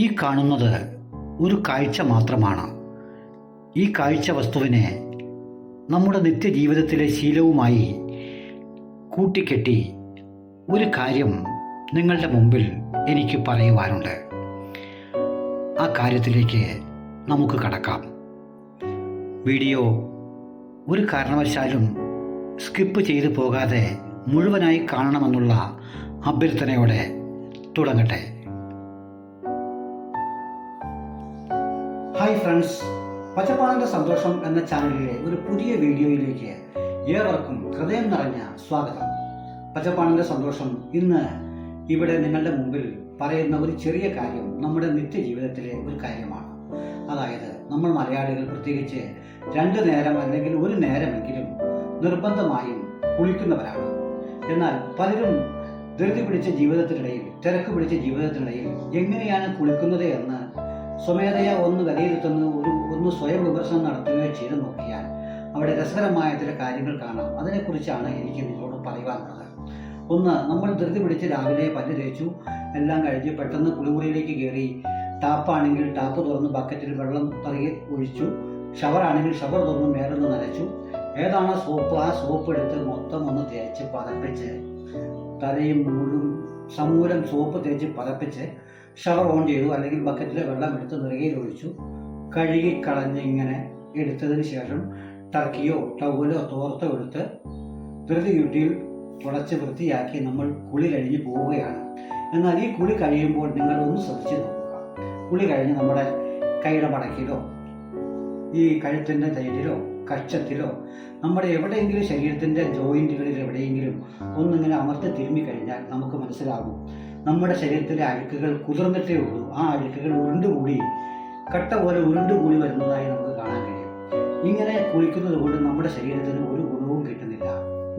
ഈ കാണുന്നത് ഒരു കാഴ്ച മാത്രമാണ്. ഈ കാഴ്ച വസ്തുവിനെ നമ്മുടെ നിത്യജീവിതത്തിലെ ശീലവുമായി കൂട്ടിക്കെട്ടി ഒരു കാര്യം നിങ്ങളുടെ മുമ്പിൽ എനിക്ക് പറയുവാനുണ്ട്. ആ കാര്യത്തിലേക്ക് നമുക്ക് കടക്കാം. വീഡിയോ ഒരു കാരണവശാലും സ്കിപ്പ് ചെയ്തു പോകാതെ മുഴുവനായി കാണണമെന്നുള്ള അഭ്യർത്ഥനയോടെ തുടങ്ങട്ടെ. ഹായ് ഫ്രണ്ട്സ്, പച്ചപ്പാടിൻ്റെ സന്തോഷം എന്ന ചാനലിലെ ഒരു പുതിയ വീഡിയോയിലേക്ക് ഏവർക്കും ഹൃദയം നിറഞ്ഞ സ്വാഗതം. പച്ചപ്പാടിൻ്റെ സന്തോഷം ഇന്ന് ഇവിടെ നിങ്ങളുടെ മുമ്പിൽ പറയുന്ന ഒരു ചെറിയ കാര്യം നമ്മുടെ നിത്യജീവിതത്തിലെ ഒരു കാര്യമാണ്. അതായത് നമ്മൾ മലയാളികൾ പ്രത്യേകിച്ച് 2 നേരം അല്ലെങ്കിൽ 1 നേരമെങ്കിലും നിർബന്ധമായും കുളിക്കുന്നവരാണ്. എന്നാൽ പലരും ധൃതി പിടിച്ച ജീവിതത്തിനിടയിൽ, തിരക്ക് പിടിച്ച ജീവിതത്തിനിടയിൽ എങ്ങനെയാണ് കുളിക്കുന്നത് എന്ന് സ്വമേധയാ ഒന്ന് വിലയിരുത്തുന്ന ഒന്ന് സ്വയം വിമർശനം നടത്തുകയോ ചെയ്തു നോക്കിയാൽ അവിടെ രസകരമായ ചില കാര്യങ്ങൾ കാണാം. അതിനെക്കുറിച്ചാണ് എനിക്ക് നിങ്ങളോട് പറയുവാനുള്ളത്. ഒന്ന്, നമ്മൾ ധൃതി പിടിച്ച് രാവിലെ പല്ല് തേച്ചു, എല്ലാം കഴിഞ്ഞ് പെട്ടെന്ന് കുളിമുറിയിലേക്ക് കയറി. ടാപ്പാണെങ്കിൽ ടാപ്പ് തുറന്ന് ബക്കറ്റിൽ വെള്ളം തറയെ ഒഴിച്ചു, ഷവറാണെങ്കിൽ ഷവർ തുറന്ന് മേലൊന്ന് നനച്ചു, ഏതാണ് സോപ്പ് ആ സോപ്പ് എടുത്ത് മൊത്തം ഒന്ന് തേച്ച് പതപ്പിച്ച്, തലയും മുഴുവൻ സമൂലം സോപ്പ് തേച്ച് പതപ്പിച്ച് ഷവർ ഓൺ ചെയ്തു, അല്ലെങ്കിൽ ബക്കറ്റിലെ വെള്ളം എടുത്ത് നിറകയിൽ ഒഴിച്ചു, കഴുകി കളഞ്ഞ് ഇങ്ങനെ എടുത്തതിന് ശേഷം ടർക്കിയോ ടവലോ തോർത്തോ എടുത്ത് ധൃതി ക്യൂട്ടിയിൽ തുടച്ച് വൃത്തിയാക്കി നമ്മൾ കുളി കഴിഞ്ഞ് പോവുകയാണ്. എന്നാൽ ഈ കുളി കഴിയുമ്പോൾ നിങ്ങൾ ഒന്ന് ശ്രദ്ധിച്ച് നോക്കുക. കുളി കഴിഞ്ഞ് നമ്മുടെ കൈയുടെ മടക്കിലോ ഈ കഴുത്തിൻ്റെ സൈഡിലോ കക്ഷത്തിലോ നമ്മുടെ എവിടെയെങ്കിലും ശരീരത്തിൻ്റെ ജോയിൻറ്റുകളിൽ എവിടെയെങ്കിലും ഒന്നിങ്ങനെ അമർത്തി തിരുമ്മി കഴിഞ്ഞാൽ നമുക്ക് മനസ്സിലാകും നമ്മുടെ ശരീരത്തിലെ അഴുക്കുകൾ കുതിർന്നിട്ടേ ഉള്ളൂ. ആ അഴുക്കുകൾ ഉരുണ്ടുകൂടി കട്ട പോലെ ഉരുണ്ടുകൂടി വരുന്നതായി നമുക്ക് കാണാൻ കഴിയും. ഇങ്ങനെ കുളിക്കുന്നത് കൊണ്ട് നമ്മുടെ ശരീരത്തിന് ഒരു ഗുണവും കിട്ടുന്നില്ല.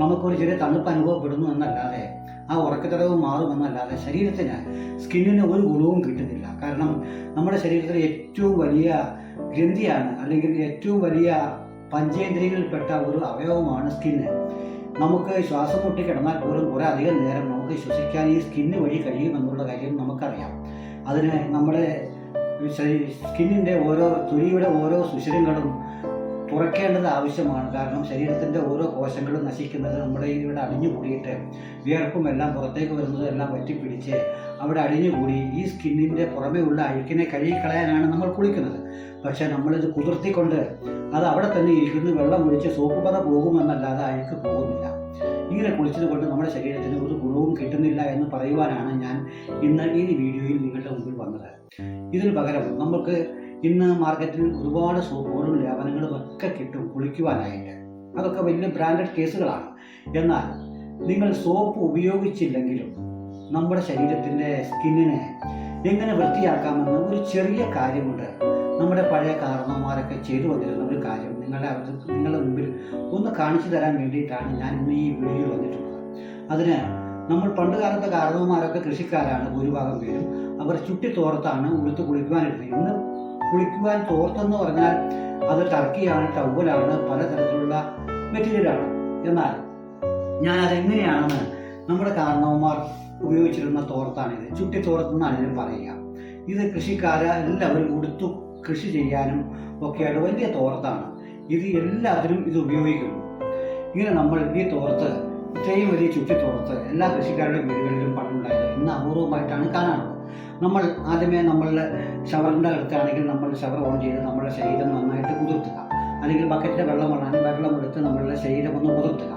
നമുക്കൊരു ചെറിയ തണുപ്പ് അനുഭവപ്പെടുന്നു എന്നല്ലാതെ, ആ ഉറക്കത്തടവ് മാറുമെന്നല്ലാതെ ശരീരത്തിന്, സ്കിന്നിന് ഒരു ഗുണവും കിട്ടുന്നില്ല. കാരണം നമ്മുടെ ശരീരത്തിലെ ഏറ്റവും വലിയ ഗ്രന്ഥിയാണ്, അല്ലെങ്കിൽ ഏറ്റവും വലിയ പഞ്ചേന്ദ്രിയങ്ങളിൽപ്പെട്ട ഒരു അവയവമാണ് സ്കിന്ന്. നമുക്ക് ശ്വാസം മുട്ടി കിടന്നാൽ പോലും കുറേ അധികം നേരം നമുക്ക് ശ്വസിക്കാൻ ഈ സ്കിന്ന് വഴി കഴിയുമെന്നുള്ള കാര്യം നമുക്കറിയാം. അതിന് നമ്മുടെ സ്കിന്നിൻ്റെ തൊലിയുടെ ഓരോ സുഷിരങ്ങളും തുറക്കേണ്ടത് ആവശ്യമാണ്. കാരണം ശരീരത്തിൻ്റെ ഓരോ കോശങ്ങളും നശിക്കുന്നത് നമ്മുടെ ഇവിടെ അടിഞ്ഞുകൂടിയിട്ട് വിയർപ്പും എല്ലാം പുറത്തേക്ക് വരുന്നത് എല്ലാം പറ്റിപ്പിടിച്ച് അവിടെ അടിഞ്ഞുകൂടി ഈ സ്കിന്നിൻ്റെ പുറമേ ഉള്ള അഴുക്കിനെ കഴുകിക്കളയാനാണ് നമ്മൾ കുളിക്കുന്നത്. പക്ഷേ നമ്മളിത് കുതിർത്തിക്കൊണ്ട് അത് അവിടെ തന്നെ ഇരിക്കുന്നു, വെള്ളം ഒഴിച്ച് സോപ്പ് പത പോകുമെന്നല്ലാതെ അഴുക്ക് പോകുന്നില്ല. ഇങ്ങനെ കുളിച്ചത് കൊണ്ട് നമ്മുടെ ശരീരത്തിന് ഒരു ഗുണവും കിട്ടുന്നില്ല എന്ന് പറയുവാനാണ് ഞാൻ ഇന്ന് ഈ വീഡിയോയിൽ നിങ്ങളുടെ മുമ്പിൽ വന്നത്. ഇതിന് പകരം നമുക്ക് ഇന്ന് മാർക്കറ്റിൽ ഒരുപാട് സോപ്പുകളും ലേപനങ്ങളും ഒക്കെ കിട്ടും കുളിക്കുവാനായിട്ട്. അതൊക്കെ വലിയ ബ്രാൻഡഡ് കേസുകളാണ്. എന്നാൽ നിങ്ങൾ സോപ്പ് ഉപയോഗിച്ചില്ലെങ്കിലും നമ്മുടെ ശരീരത്തിൻ്റെ സ്കിന്നിനെ എങ്ങനെ വൃത്തിയാക്കാമെന്ന് ഒരു ചെറിയ കാര്യമുണ്ട്. നമ്മുടെ പഴയ കാരണവന്മാരൊക്കെ ചെയ്തു വന്നിരുന്ന ഒരു കാര്യം നിങ്ങളുടെ മുമ്പിൽ ഒന്ന് കാണിച്ചു തരാൻ വേണ്ടിയിട്ടാണ് ഞാൻ ഇന്ന് ഈ വീഡിയോയിൽ വന്നിട്ടുള്ളത്. അതിന് നമ്മൾ പണ്ട് കാലത്തെ കാരണവന്മാരൊക്കെ കൃഷിക്കാരാണ് ഭൂരിഭാഗം പേരും. അവർ ചുട്ടി തോർത്താണ് ഉടുത്ത് കുളിക്കുവാനിരുന്നത്. ഇന്ന് കുളിക്കുവാൻ തോർത്തെന്ന് പറഞ്ഞാൽ അത് ടർക്കിയാണ്, ടവലാണ്, പലതരത്തിലുള്ള മെറ്റീരിയലാണ്. എന്നാൽ ഞാൻ അതെങ്ങനെയാണെന്ന്, നമ്മുടെ കാരണവന്മാർ ഉപയോഗിച്ചിരുന്ന തോർത്താണിത്. ചുട്ടി തോർത്തെന്നാണ് ഇതിന് പറയുക. ഇത് എല്ലാവരും ഉടുത്തു കൃഷി ചെയ്യാനും ഒക്കെയായിട്ട് വലിയ തോർത്താണ്. ഇത് എല്ലാത്തിനും ഇത് ഉപയോഗിക്കുന്നു. ഇങ്ങനെ നമ്മൾ ഈ തോർത്ത്, ഇത്രയും വലിയ ചുറ്റി തോർത്ത് എല്ലാ കൃഷിക്കാരുടെ വീടുകളിലും പണ്ടുണ്ടായത്. ഇന്ന് അപൂർവമായിട്ടാണ് കാണാറുള്ളത്. നമ്മൾ ആദ്യമേ നമ്മളുടെ ഷവറിൻ്റെ അടുത്താണെങ്കിൽ നമ്മൾ ഷവർ ഓൺ ചെയ്ത് നമ്മുടെ ശരീരം നന്നായിട്ട് കുതിർത്തുക, അല്ലെങ്കിൽ ബക്കറ്റിലെ വെള്ളം എടുത്ത് നമ്മളുടെ ശരീരം ഒന്ന് കുതിർത്തുക.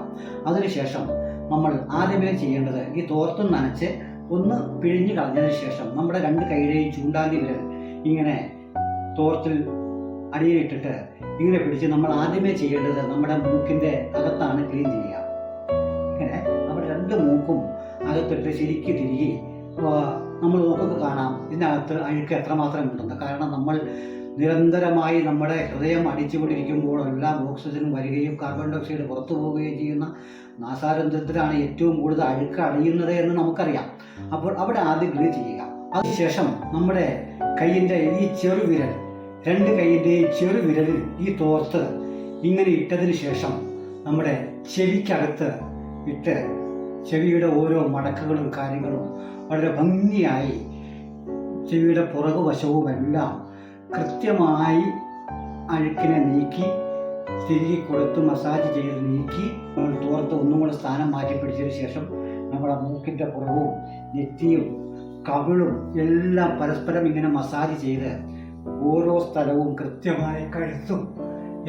അതിനുശേഷം നമ്മൾ ആദ്യമേ ചെയ്യേണ്ടത് ഈ തോർത്തും നനച്ച് ഒന്ന് പിഴിഞ്ഞ് കളഞ്ഞതിന് ശേഷം നമ്മുടെ 2 കൈയുടെയും ചൂണ്ടാതി വിരൽ ഇങ്ങനെ തോർത്തിൽ അടിയിലിട്ടിട്ട് ഇങ്ങനെ പിടിച്ച് നമ്മൾ ആദ്യമേ ചെയ്യേണ്ടത് നമ്മുടെ മൂക്കിൻ്റെ അകത്താണ് ക്ലീൻ ചെയ്യുക. ഇങ്ങനെ നമ്മുടെ 2 മൂക്കും അകത്തിട്ട് ശരിക്ക് തിരികെ നമ്മൾ നോക്കൊക്കെ കാണാം ഇതിനകത്ത് അഴുക്ക് എത്രമാത്രം ഉണ്ടെന്ന്. കാരണം നമ്മൾ നിരന്തരമായി നമ്മുടെ ഹൃദയം അടിച്ചുകൊണ്ടിരിക്കുമ്പോഴെല്ലാം ഓക്സിജൻ വരികയും കാർബൺ ഡൈ ഓക്സൈഡ് പുറത്തു പോവുകയും ചെയ്യുന്ന നാസാരന്ധ്രത്തിലാണ് ഏറ്റവും കൂടുതൽ അഴുക്ക് അടിയുന്നത് എന്ന് നമുക്കറിയാം. അപ്പോൾ അവിടെ ആദ്യം ക്ലീൻ ചെയ്യുക. അതിനുശേഷം നമ്മുടെ കൈയിൻ്റെ ഈ ചെറുവിരൽ, 2 കൈയിൻ്റെയും ചെറുവിരലിൽ ഈ തോർത്ത് ഇങ്ങനെ ഇട്ടതിന് ശേഷം നമ്മുടെ ചെവിക്കകത്ത് ഇട്ട് ചെവിയുടെ ഓരോ മടക്കുകളും കാര്യങ്ങളും വളരെ ഭംഗിയായി ചെവിയുടെ പുറകുവശവുമെല്ലാം കൃത്യമായി അഴുക്കിനെ നീക്കി തിരികെ കൊടുത്ത് മസാജ് ചെയ്ത് നീക്കി നമ്മൾ തോർത്ത് ഒന്നും കൂടെ സ്ഥാനം മാറ്റി പിടിച്ചതിന് ശേഷം നമ്മുടെ മൂക്കിൻ്റെ പുറവും നെറ്റിയും കവിളും എല്ലാം പരസ്പരം ഇങ്ങനെ മസാജ് ചെയ്ത് ഓരോ സ്ഥലവും കൃത്യമായി കഴുത്തും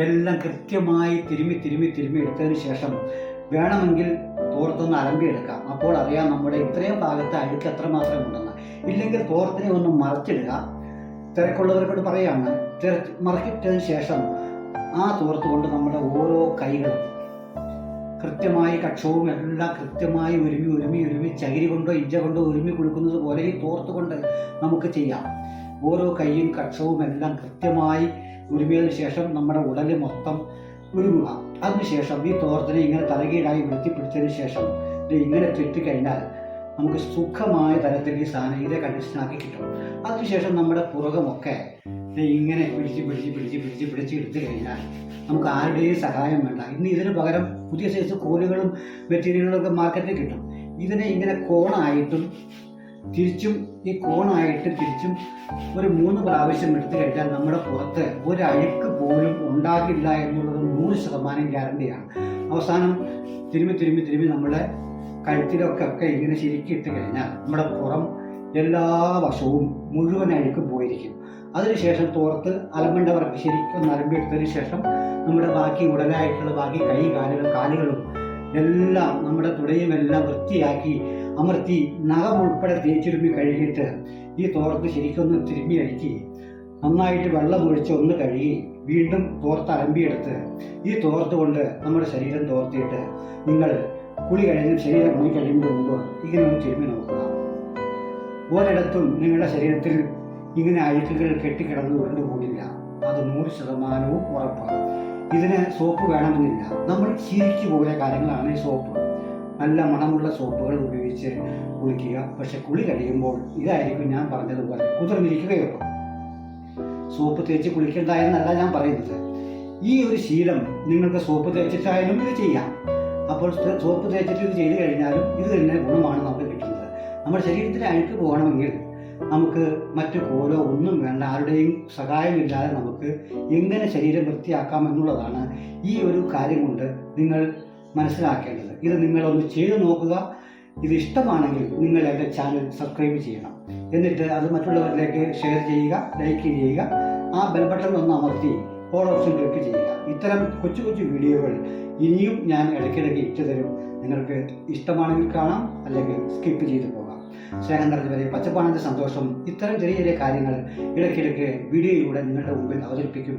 എല്ലാം കൃത്യമായി തിരുമ്മി എടുത്തതിന് ശേഷം വേണമെങ്കിൽ തോർത്തൊന്ന് അലമ്പിയെടുക്കാം. അപ്പോൾ അറിയാം നമ്മുടെ ഇത്രയും ഭാഗത്ത് അഴുക്ക് എത്രമാത്രം ഉണ്ടെന്ന്. ഇല്ലെങ്കിൽ തോർത്തിനെ ഒന്ന് മറച്ചിടുക. തിരക്കുള്ളവരോട് പറയാണ്, മറക്കിട്ടതിന് ശേഷം ആ തോർത്ത് കൊണ്ട് നമ്മുടെ ഓരോ കൈകളും കൃത്യമായി കക്ഷവും എല്ലാം കൃത്യമായി ഒരുമി ചകിരി കൊണ്ടോ ഇഞ്ച കൊണ്ടോ ഒരുമി കൊടുക്കുന്നത് പോലെ ഈ തോർത്ത് കൊണ്ട് നമുക്ക് ചെയ്യാം. ഓരോ കൈയും കക്ഷവും എല്ലാം കൃത്യമായി ഉരുമിയതിനു ശേഷം നമ്മുടെ ഉടല് മൊത്തം ഉരുമുക. അതിനുശേഷം ഈ തോർത്തിനെ ഇങ്ങനെ തലകീഴായി വൃത്തിപ്പിടിച്ചതിന് ശേഷം ഇത് ഇങ്ങനെ ചുറ്റിക്കഴിഞ്ഞാൽ നമുക്ക് സുഖമായ തരത്തിൽ ഈ സാധനം ഇതേ കണ്ടീഷനാക്കി കിട്ടും. അതിനുശേഷം നമ്മുടെ പുറകമൊക്കെ ഇങ്ങനെ പിടിച്ച് എടുത്തു കഴിഞ്ഞാൽ നമുക്ക് ആരുടെയും സഹായം വേണ്ട. ഇന്ന് ഇതിന് പകരം പുതിയ സൈസ് കോലുകളും മെറ്റീരിയലുകളൊക്കെ മാർക്കറ്റിൽ കിട്ടും. ഇതിനെ ഇങ്ങനെ കോണായിട്ടും തിരിച്ചും ഒരു 3 പ്രാവശ്യം എടുത്തു കഴിഞ്ഞാൽ നമ്മുടെ പുറത്ത് ഒരഴുക്ക് പോലും ഉണ്ടാകില്ല എന്നുള്ളത് 100% ഗ്യാരണ്ടിയാണ്. അവസാനം തിരുമ്മി നമ്മുടെ കഴുത്തിലൊക്കെ ഇങ്ങനെ ശരിക്കിട്ട് കഴിഞ്ഞാൽ നമ്മുടെ പുറം എല്ലാ വശവും മുഴുവൻ അഴുക്കും പോയിരിക്കും. അതിനുശേഷം തോർത്ത് അലമ്പേണ്ടവർക്ക് ശരിക്കും അലമ്പെടുത്തതിന് ശേഷം നമ്മുടെ ബാക്കി ഉടലായിട്ടുള്ള ബാക്കി കൈ കാലുകളും എല്ലാം നമ്മുടെ തുടയും എല്ലാം വൃത്തിയാക്കി അമർത്തി നഖം ഉൾപ്പെടെ തേച്ചിരുമ്മി കഴുകിയിട്ട് ഈ തോർത്ത് ശരിക്കൊന്ന് തിരുമ്മി അടിക്കി നന്നായിട്ട് വെള്ളം ഒഴിച്ച് ഒന്ന് കഴുകി വീണ്ടും തോർത്ത് അലമ്പിയെടുത്ത് ഈ തോർത്ത് കൊണ്ട് നമ്മുടെ ശരീരം തോർത്തിയിട്ട് നിങ്ങൾ കുളി കഴിഞ്ഞ് ശരീരം ഉണങ്ങി കഴിയുമ്പോൾ ഇങ്ങനെ ഒന്ന് തിരുമ്മി നോക്കുക. ഒരിടത്തും നിങ്ങളുടെ ശരീരത്തിൽ ഇങ്ങനെ അഴുക്കുകൾ കെട്ടിക്കിടന്ന് ഉരുണ്ടുകൂടില്ല. അത് 100% ഉറപ്പാണ്. ഇതിന് സോപ്പ് വേണമെന്നില്ല. നമ്മൾ ശീലിച്ചു പോയ കാര്യങ്ങളാണ് ഈ സോപ്പ്. നല്ല മണമുള്ള സോപ്പുകൾ ഉപയോഗിച്ച് കുളിക്കുക. പക്ഷെ കുളി കഴിയുമ്പോൾ ഇതായിരിക്കും ഞാൻ പറഞ്ഞതുപോലെ കുതിർന്നിരിക്കുകയുള്ളൂ. സോപ്പ് തേച്ച് കുളിക്കേണ്ട എന്നല്ല ഞാൻ പറയുന്നത്. ഈ ഒരു ശീലം നിങ്ങൾക്ക് സോപ്പ് തേച്ചിട്ടായാലും ഇത് ചെയ്യാം. അപ്പോൾ സോപ്പ് തേച്ചിട്ട് ഇത് ചെയ്ത് കഴിഞ്ഞാലും ഇത് തന്നെ ഗുണമാണ് നമുക്ക് കിട്ടുന്നത്. നമ്മുടെ ശരീരത്തിന് അഴുക്ക് പോകണമെങ്കിൽ നമുക്ക് മറ്റു കോലോ ഒന്നും വേണ്ട, ആരുടെയും സഹായമില്ലാതെ നമുക്ക് എങ്ങനെ ശരീരം വൃത്തിയാക്കാം എന്നുള്ളതാണ് ഈ ഒരു കാര്യം കൊണ്ട് നിങ്ങൾ മനസ്സിലാക്കേണ്ടത്. ഇത് നിങ്ങളൊന്ന് ചെയ്തു നോക്കുക. ഇത് ഇഷ്ടമാണെങ്കിൽ നിങ്ങൾ എൻ്റെ ചാനൽ സബ്സ്ക്രൈബ് ചെയ്യണം. എന്നിട്ട് അത് മറ്റുള്ളവരിലേക്ക് ഷെയർ ചെയ്യുക, ലൈക്ക് ചെയ്യുക. ആ ബെൽ ബട്ടൺ ഒന്ന് അമർത്തി ഓൾ ഓപ്ഷൻ ക്ലിക്ക് ചെയ്യുക. ഇത്തരം കൊച്ചു വീഡിയോകൾ ഇനിയും ഞാൻ ഇടയ്ക്കിടയ്ക്ക് ഇട്ടു തരും. നിങ്ങൾക്ക് ഇഷ്ടമാണെങ്കിൽ കാണാം, അല്ലെങ്കിൽ സ്കിപ്പ് ചെയ്തു പോകാം. സ്നേഹം നിറഞ്ഞവരെ, പച്ചപ്പാണിൻ്റെ സന്തോഷം ഇത്തരം ചെറിയ കാര്യങ്ങൾ ഇടയ്ക്കിടയ്ക്ക് വീഡിയോയിലൂടെ നിങ്ങളുടെ മുമ്പിൽ അവതരിപ്പിക്കും.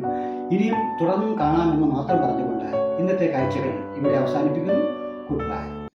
ഇനിയും തുടർന്നും കാണാമെന്ന് മാത്രം പറഞ്ഞുകൊണ്ട് ഇന്നത്തെ കാഴ്ചകൾ ഇവിടെ അവസാനിപ്പിക്കുന്നു. Good bye.